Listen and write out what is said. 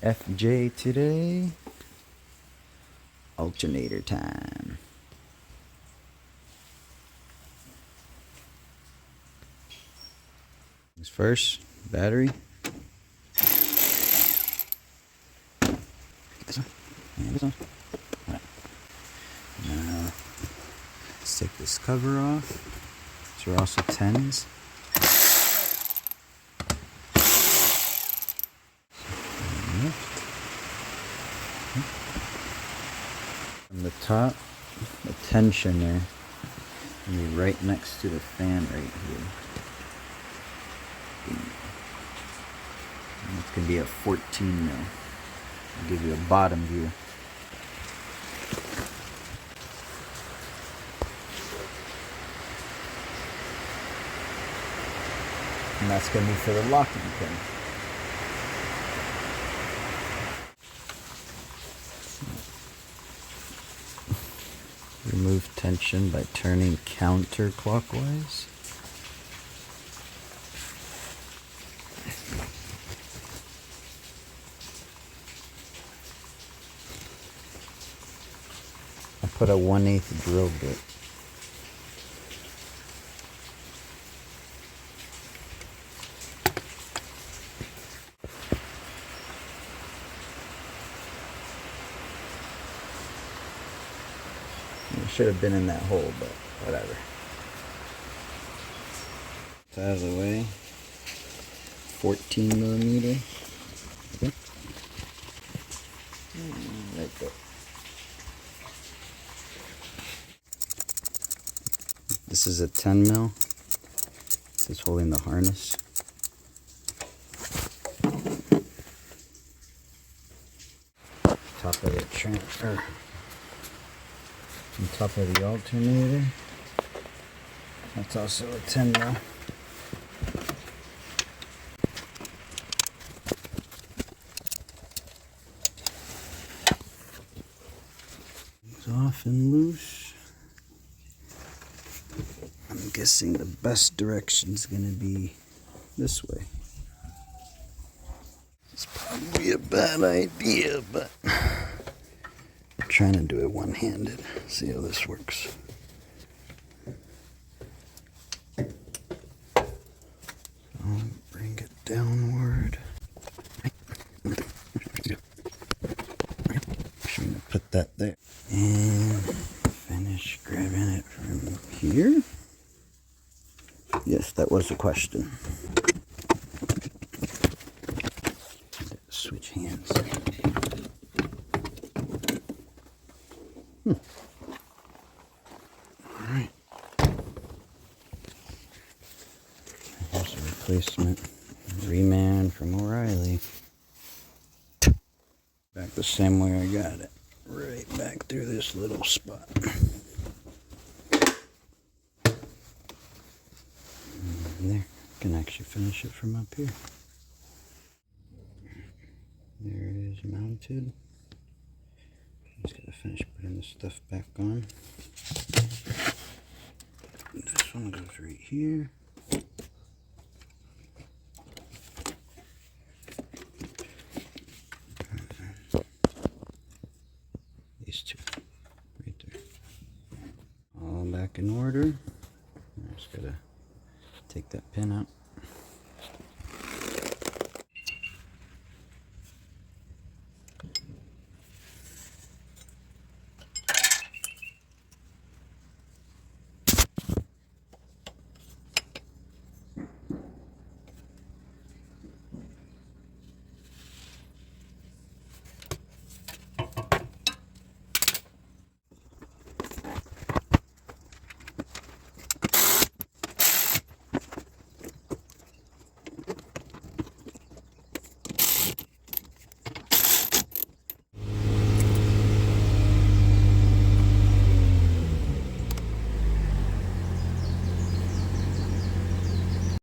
FJ today. Alternator time. First, battery. This one. And this one. All right. Now, let's take this cover off. These are also 10s. From the top, the tensioner will be right next to the fan right here. And it's going to be a 14 mil. I'll give you a bottom view. And that's going to be for the locking pin. Remove tension by turning counterclockwise. I put a 1/8 drill bit. It should have been in that hole, but whatever. It's out of the way. 14 millimeter. Okay. Right there. This is a 10 mil. This is holding the harness. Top of the transfer. On top of the alternator. That's also a 10 mil. It's off and loose. I'm guessing the best direction is going to be this way. It's probably a bad idea, but I'm trying to do it one-handed. See how this works. I'll bring it downward. I'm going to put that there. And finish grabbing it from here. Yes, that was a question. Switch hands. Alright. Here's a replacement reman from O'Reilly. Back the same way I got it. Right back through this little spot. And there. Can actually finish it from up here. There it is mounted. Just gotta finish putting the stuff back on. This one goes right here. These two right there. All back in order. I just gotta take that pin out.